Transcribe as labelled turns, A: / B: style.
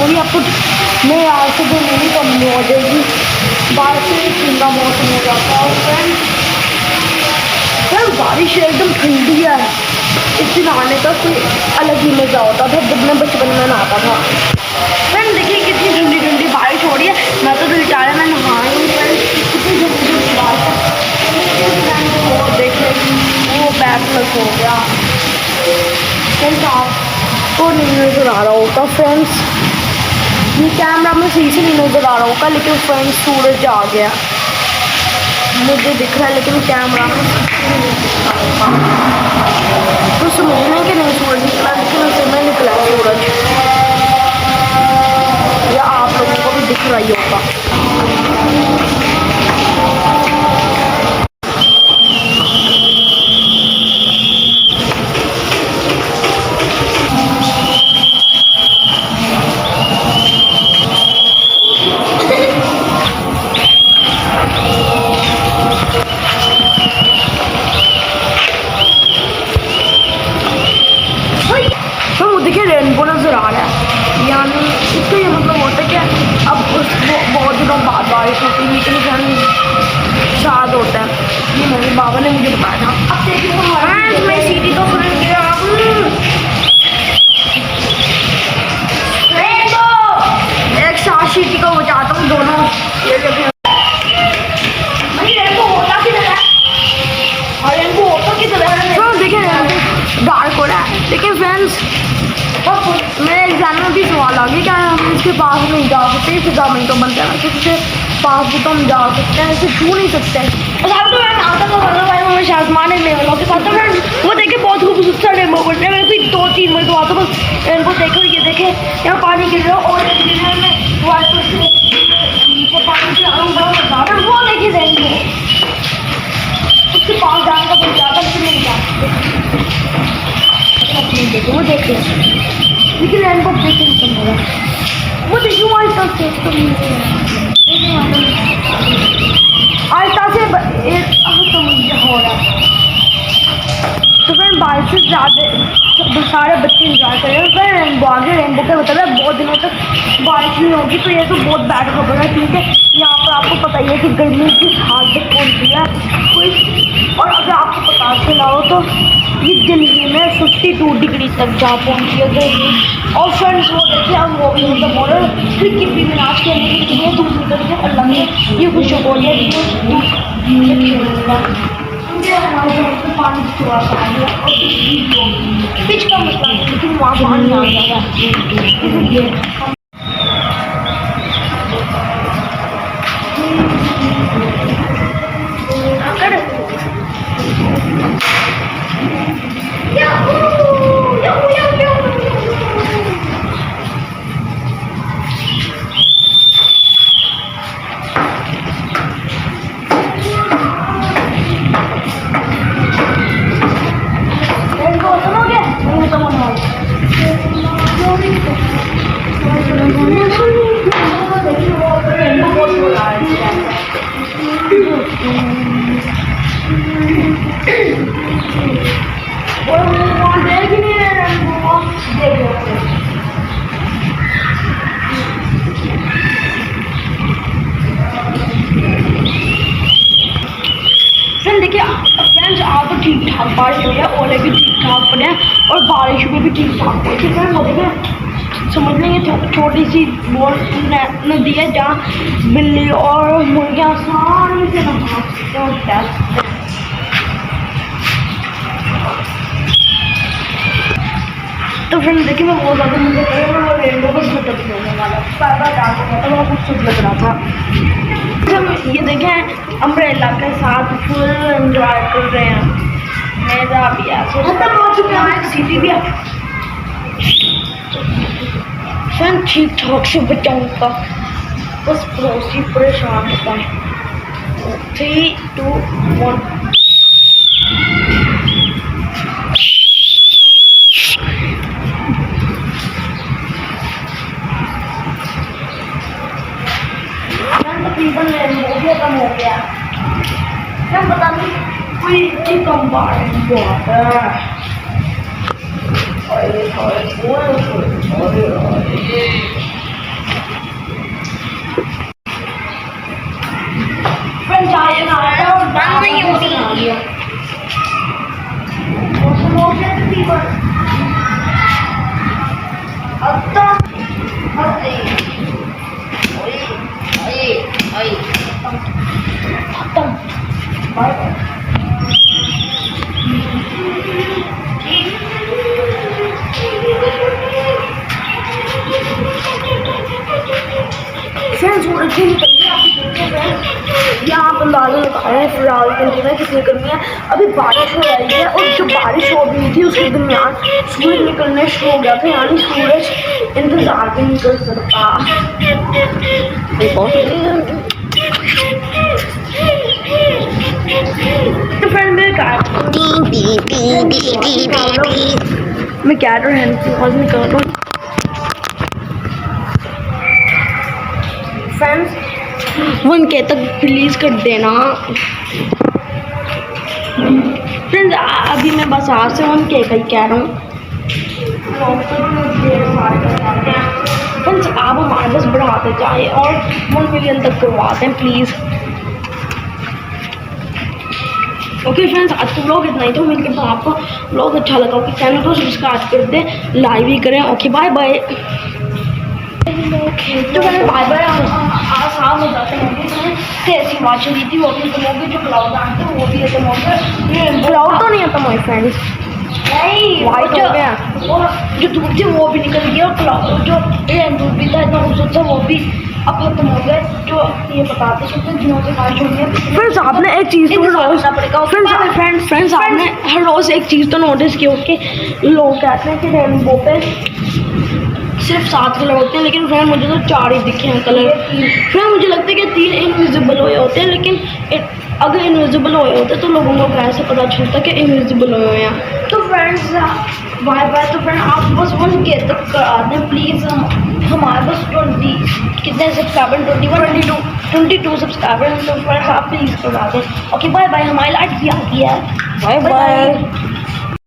A: होगी अब तो मैं आज से तो नहीं कम हो जाएगी, बारिश से ठंडा मौसम हो जाता है। और बारिश एकदम ठंडी है, इस दिन आने का कोई अलग ही मज़ा होता था जब मैं बचपन में नहाता था। फ्रेंड देखिए कितनी ठंडी ठंडी बारिश हो रही है, मैं तो रिटायर में नहा रही हूँ। फ्रेंड कितनी ठंडी ठंडी बारिश है, वो देखिए वो बैकलेस हो गया। फ्रेंड्स आपको नहीं नज़र आ रहा होगा, फ्रेंड्स ये कैमरा में सही से नहीं नज़र आ रहा होगा, लेकिन फ्रेंड्स सूरज आ गया, मुझे दिख रहा है लेकिन कैमरा में तो समझने के नहीं सूरज निकला, लेकिन उसे में निकला सूरज, या आप लोगों को भी दिख रहा ही होगा। देखिए रेनबो नज़र आ रहा है, यानी इसका ये मतलब होता है कि अब बहुत दिनों बाद बारिश होती है, लेकिन शायद होता है, ये मेरे बाबा ने मुझे बताया था। अब देखिए मैं सीटी तो सुन गया, एक साथ सीटी को बचाता हूँ दोनों। ये देखिए रेनबो होता किधर है, और रेनबो होता किधर है, तो देखिए डार्क हो रहा है। लेकिन फ्रेंड्स मेरे एग्जाम में भी सवाल आ गया, क्या हम इसके पास नहीं जा सकते, इस एग्जाम में तो बनते हैं किसके पास भी तो हम जा सकते हैं, ऐसे छू नहीं सकते। आसमान के साथ वो देखे बहुत खूबसूरत सा रेनबो बन रहा है, मेरे को 2-3 मिनट बाद तो बस रेनबो देखो, ये देखे यहाँ पानी गिर रहा है और वो देखिए रेनबो, उसके पास जाने का कोई ज़्यादा नहीं जा सकते, वो देखे लेकिन रेनबो देखे नहीं होगा, वो देखिए वो आहिस्ता से हो रहा है। तो फिर बारिश से ज़्यादा सारे बच्चे इंजॉय कर रहे हैं, फिर रेनबो आ गया। रेनबो का मतलब है बहुत दिनों तक बारिश नहीं होगी, तो ये तो बहुत बैड खबर है, क्योंकि यहाँ पर आपको पता ही है कि गर्मी किस हाल तक पहुँची है कोई। और अगर आपको पता चला हो तो ये दिल्ली में 52 डिग्री तक जा पहुँची है गर्मी। और फ्रेंड्स वो देखिए हम वो भी मतलब हो रहे क्रिकेट भी मैच खेलने के लिए दूसरी तरीके अल्लाह ने ये कुछ बोल पानी चुरा पिच का मसला है, लेकिन वहाँ पानी आ गया इसलिए ठीक ठाक बारिश हुई है, ओले भी ठीक ठाक पड़े हैं और बारिश भी ठीक ठाक पड़ी है। वो देखें समझ लेंगे छोटी सी बोल नदी है जहाँ बिल्ली और मुर्गियाँ आसानी से नहा सकते हैं और तैर सकते हैं। तो फ्रेंड देखिए मैं बहुत ज़्यादा मुझे करें वो रेनबो को खत्म होने वाला पैदा डाल रहा था, वो कुछ कुछ लग रहा था। ये देखें अम्ब्रेला के साथ फुल एंजॉय कर रहे हैं, मज़ा भी है, खत्म हो चुका है, सीटी भी है। फ्रेंड ठीक ठाक से बचाऊंगा, बस पड़ोसी परेशान होता है। 3, 2, 1 तकरीबन रेनबो भी खत्म हो गया, क्या पता नहीं कोई कम बारिश बहुत है। बारिशें निकल रही है, आप देखो फ्रेंड्स यहाँ पर लाल लगाए हैं फिलहाल के लिए में कितनी गर्मी है। अभी बारिश हो रही है और जो बारिश हो रही थी उसके दरमियान सूरज निकलने शुरू हो गया था, यानी सूरज इंतजार भी नहीं कर सकता। तो फ्रेंड मैं क्या रहा हूँ कॉल नहीं कर रहा हूँ फ्रेंड्स, 1K तक प्लीज़ कर देना फ्रेंड्स। अभी मैं बस आज से 1K का ही कह रहा हूँ फ्रेंड्स, आप हमारे बस बढ़ाते जाए और 1 मिलियन तक करवाते हैं प्लीज़। ओके फ्रेंड्स, आज तो व्लॉग इतना ही था। उम्मीद करता हूँ आपको व्लॉग अच्छा लगा। ओके, चैनल को सब्सक्राइब कर दें, लाइक भी करें। Okay bye bye. तो मैंने बाय बाय आसान हो जाते हैं। कैसी बात चली थी वो भी खत्म हो गई, जो क्लाउड आते हैं वो भी खत्म हो गया। क्लाउड तो नहीं आता माय फ्रेंड्स, नहीं वाइट हो गया और जो धूप थी वो भी निकल गया और क्लाउड जो रेनबो भी था इतना खूबसूरत था वो भी अब खत्म हो गया। जो ये बताते सकते हैं दिनों से बारिश हो गई। फ्रेंड्स, आपने एक चीज़ तो फ्रेंड्स आपने हर रोज़ एक चीज़ तो नोटिस की होगी, लोग कहते हैं कि रेनबो पे सिर्फ 7 कलर होते हैं, लेकिन फ्रेंड मुझे तो 4 ही दिखे हैं कलर। फ्रेंड मुझे लगता है कि 3 इनविजिबल हुए होते हैं, लेकिन अगर इनविजिबल हुए होते तो लोगों को कैसे पता चलता कि इनविजिबल हुए हैं। तो फ्रेंड्स बाय बाय। तो फ्रेंड आप बस 1K तक करा दें प्लीज़। हमारे बस 20 कितने सब्सक्राइबर 22 सब्सक्राइबर। तो फ्रेंड्स आप प्लीज़ करा दें। Okay bye bye. हमारी लाइट भी आ गई है। Bye bye.